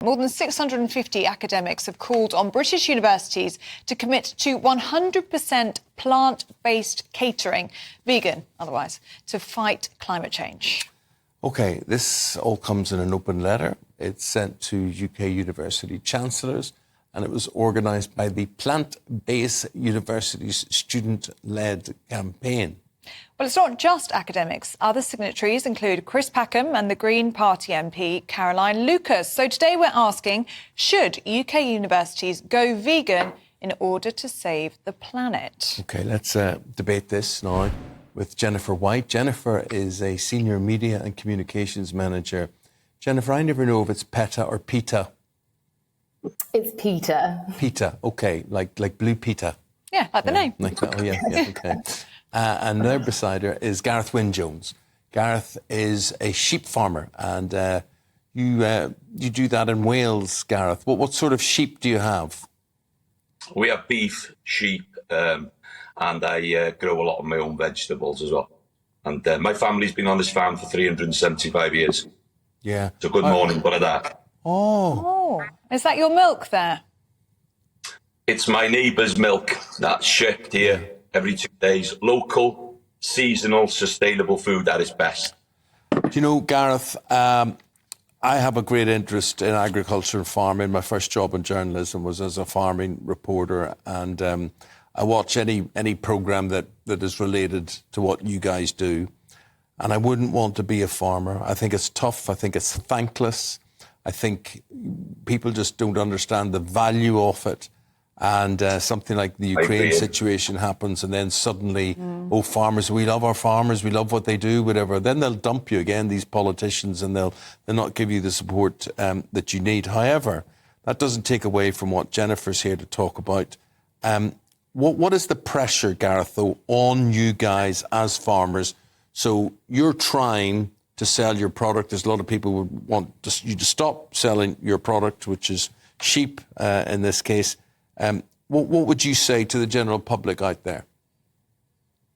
More than 650 academics have called on British universities to commit to 100% plant-based catering, vegan otherwise, to fight climate change. OK, this all comes in an open letter. It's sent to UK university chancellors, and it was organised by the Plant-Based Universities student-led campaign. Well, it's not just academics. Other signatories include Chris Packham and the Green Party MP Caroline Lucas. So today we're asking, should UK universities go vegan in order to save the planet? OK, let's debate this now with Jennifer White. Jennifer is a senior media and communications manager. Jennifer, I never know if it's PETA or PETA. It's PETA. PETA, OK, like Blue PETA. Yeah, like the name. Like that. Oh, yeah, OK. And there beside her is Gareth Wynne-Jones. Gareth is a sheep farmer, and you do that in Wales, Gareth. What sort of sheep do you have? We have beef, sheep, and I grow a lot of my own vegetables as well. And my family's been on this farm for 375 years. Yeah. So good morning, what are that? Oh, is that your milk there? It's my neighbour's milk that's shipped here every 2 days. Local, seasonal, sustainable food at its best. Do you know, Gareth, I have a great interest in agriculture and farming. My first job in journalism was as a farming reporter, and I watch any programme that is related to what you guys do. And I wouldn't want to be a farmer. I think it's tough. I think it's thankless. I think people just don't understand the value of it. And something like the Ukraine situation happens, and then suddenly, farmers, we love our farmers, we love what they do, whatever. Then they'll dump you again, these politicians, and they'll not give you the support that you need. However, that doesn't take away from what Jennifer's here to talk about. What is the pressure, Gareth, though, on you guys as farmers? So you're trying to sell your product. There's a lot of people who would want you to stop selling your product, which is sheep in this case. What would you say to the general public out there?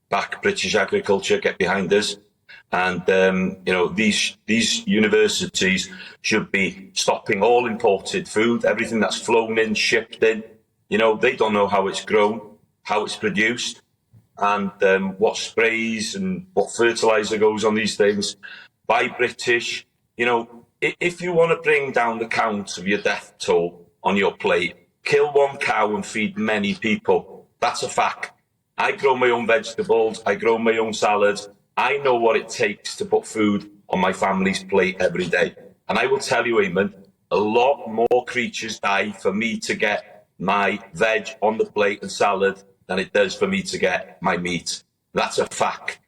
Back British agriculture, get behind us. And, these universities should be stopping all imported food, everything that's flown in, shipped in. They don't know how it's grown, how it's produced, and what sprays and what fertiliser goes on these things. Buy British. If you want to bring down the count of your death toll on your plate, kill one cow and feed many people. That's a fact. I grow my own vegetables. I grow my own salads. I know what it takes to put food on my family's plate every day. And I will tell you, Eamon, a lot more creatures die for me to get my veg on the plate and salad than it does for me to get my meat. That's a fact.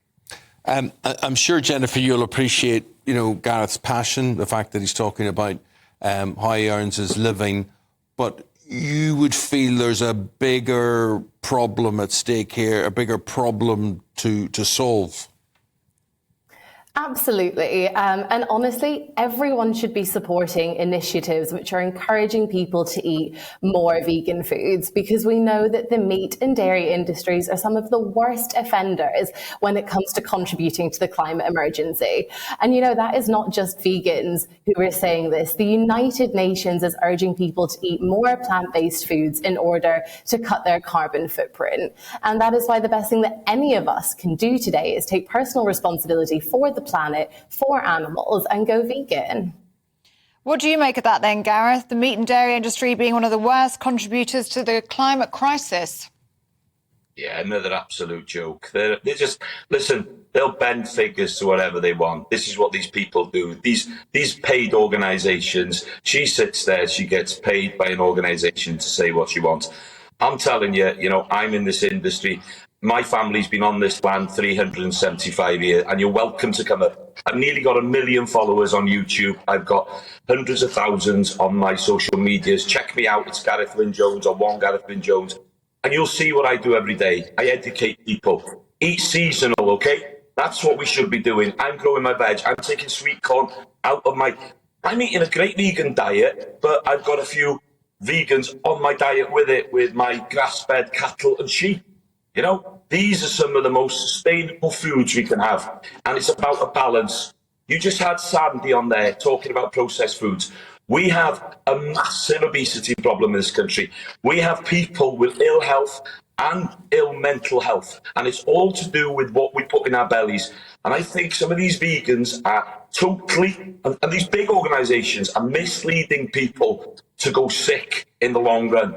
I'm sure, Jennifer, you'll appreciate, Gareth's passion, the fact that he's talking about how he earns his living. But you would feel there's a bigger problem at stake here, a bigger problem to solve. Absolutely. And honestly, everyone should be supporting initiatives which are encouraging people to eat more vegan foods, because we know that the meat and dairy industries are some of the worst offenders when it comes to contributing to the climate emergency. And, that is not just vegans who are saying this. The United Nations is urging people to eat more plant-based foods in order to cut their carbon footprint. And that is why the best thing that any of us can do today is take personal responsibility for the planet, for animals, and go vegan. What do you make of that then, Gareth? The meat and dairy industry being one of the worst contributors to the climate crisis. Yeah, another absolute joke. They just, listen, they'll bend figures to whatever they want. This is what these people do. These paid organisations, she sits there, she gets paid by an organisation to say what she wants. I'm telling you, I'm in this industry. My family's been on this land 375 years, and you're welcome to come up. I've nearly got 1 million followers on YouTube. I've got hundreds of thousands on my social medias. Check me out. It's Gareth Wynne-Jones or one Gareth Wynne-Jones. And you'll see what I do every day. I educate people. Eat seasonal, okay? That's what we should be doing. I'm growing my veg. I'm taking sweet corn out of I'm eating a great vegan diet, but I've got a few vegans on my diet with it, with my grass-fed cattle and sheep. These are some of the most sustainable foods we can have. And it's about a balance. You just had Sandy on there talking about processed foods. We have a massive obesity problem in this country. We have people with ill health and ill mental health, and it's all to do with what we put in our bellies. And I think some of these vegans are totally, and these big organisations are misleading people to go sick in the long run.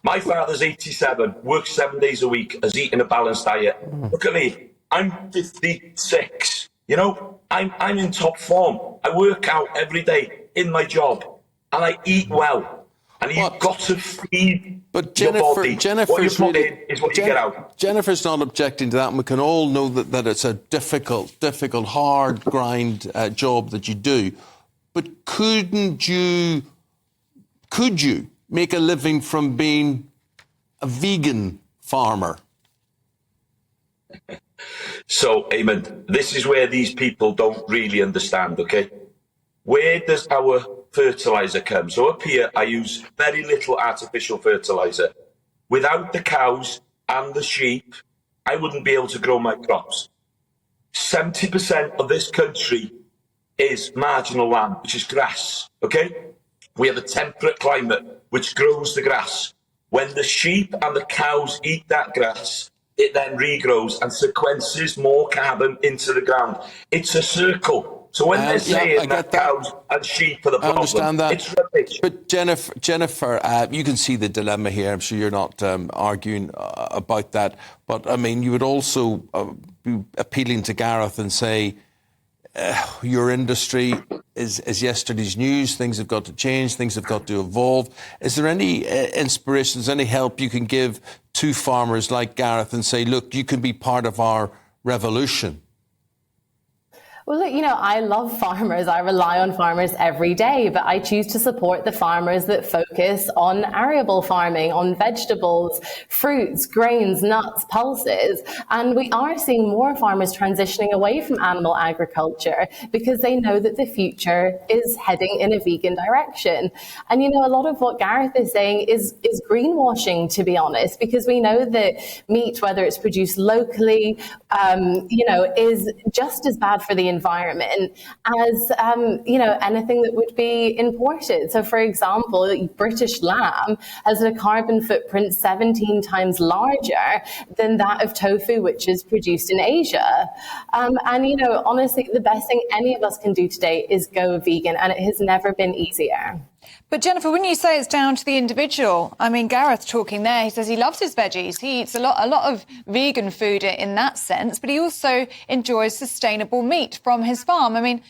My father's 87, works 7 days a week, has eaten a balanced diet. Look at me, I'm 56. You know, I'm in top form. I work out every day in my job, and I eat well. And you've got to feed your body. What you put in is what you get out. Jennifer's not objecting to that, and we can all know that it's a difficult, hard grind job that you do. But could you make a living from being a vegan farmer? So, Eamon, this is where these people don't really understand, okay? Where does our fertiliser come? So up here, I use very little artificial fertiliser. Without the cows and the sheep, I wouldn't be able to grow my crops. 70% of this country is marginal land, which is grass, okay? We have a temperate climate, which grows the grass. When the sheep and the cows eat that grass, it then regrows and sequences more carbon into the ground. It's a circle. So when they're saying that cows and sheep are the problem, I understand that. It's rubbish. But Jennifer, you can see the dilemma here. I'm sure you're not arguing about that. But, I mean, you would also be appealing to Gareth and say, your industry is yesterday's news. Things have got to change. Things have got to evolve. Is there any inspirations, any help you can give to farmers like Gareth and say, look, you can be part of our revolution? Well, look, you know, I love farmers. I rely on farmers every day, but I choose to support the farmers that focus on arable farming, on vegetables, fruits, grains, nuts, pulses. And we are seeing more farmers transitioning away from animal agriculture because they know that the future is heading in a vegan direction. And, you know, a lot of what Gareth is saying is greenwashing, to be honest, because we know that meat, whether it's produced locally, you know, is just as bad for the environment as you know, anything that would be imported. So, for example, British lamb has a carbon footprint 17 times larger than that of tofu, which is produced in Asia. And you know, honestly, the best thing any of us can do today is go vegan, and it has never been easier. But Jennifer, wouldn't you say it's down to the individual? I mean, Gareth talking there, he says he loves his veggies. He eats a lot of vegan food in that sense, but he also enjoys sustainable meat from his farm. I mean,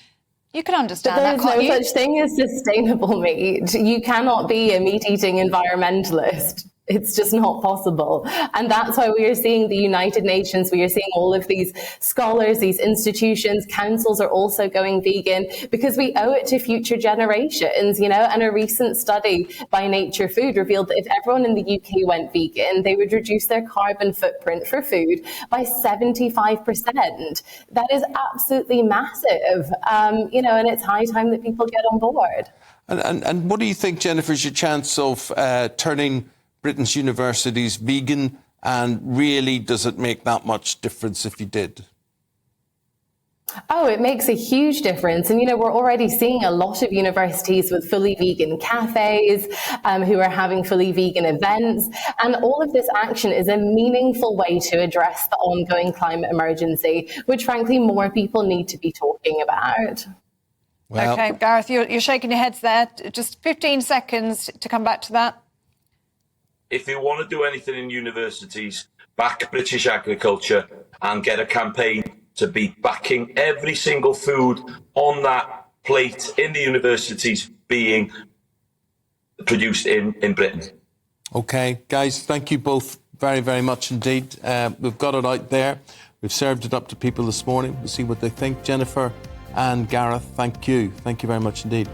you can understand that, can't you? There's no such thing as sustainable meat. You cannot be a meat-eating environmentalist. It's just not possible. And that's why we are seeing the United Nations, we are seeing all of these scholars, these institutions, councils are also going vegan because we owe it to future generations, you know. And a recent study by Nature Food revealed that if everyone in the UK went vegan, they would reduce their carbon footprint for food by 75%. That is absolutely massive, you know, and it's high time that people get on board. And what do you think, Jennifer, is your chance of turning Britain's universities vegan, and really does it make that much difference if you did? Oh, it makes a huge difference. And, you know, we're already seeing a lot of universities with fully vegan cafes who are having fully vegan events. And all of this action is a meaningful way to address the ongoing climate emergency, which, frankly, more people need to be talking about. Well, OK, Gareth, you're shaking your heads there. Just 15 seconds to come back to that. If you want to do anything in universities, back British agriculture and get a campaign to be backing every single food on that plate in the universities being produced in Britain. OK, guys, thank you both very, very much indeed. We've got it out there. We've served it up to people this morning. We'll see what they think. Jennifer and Gareth, thank you. Thank you very much indeed.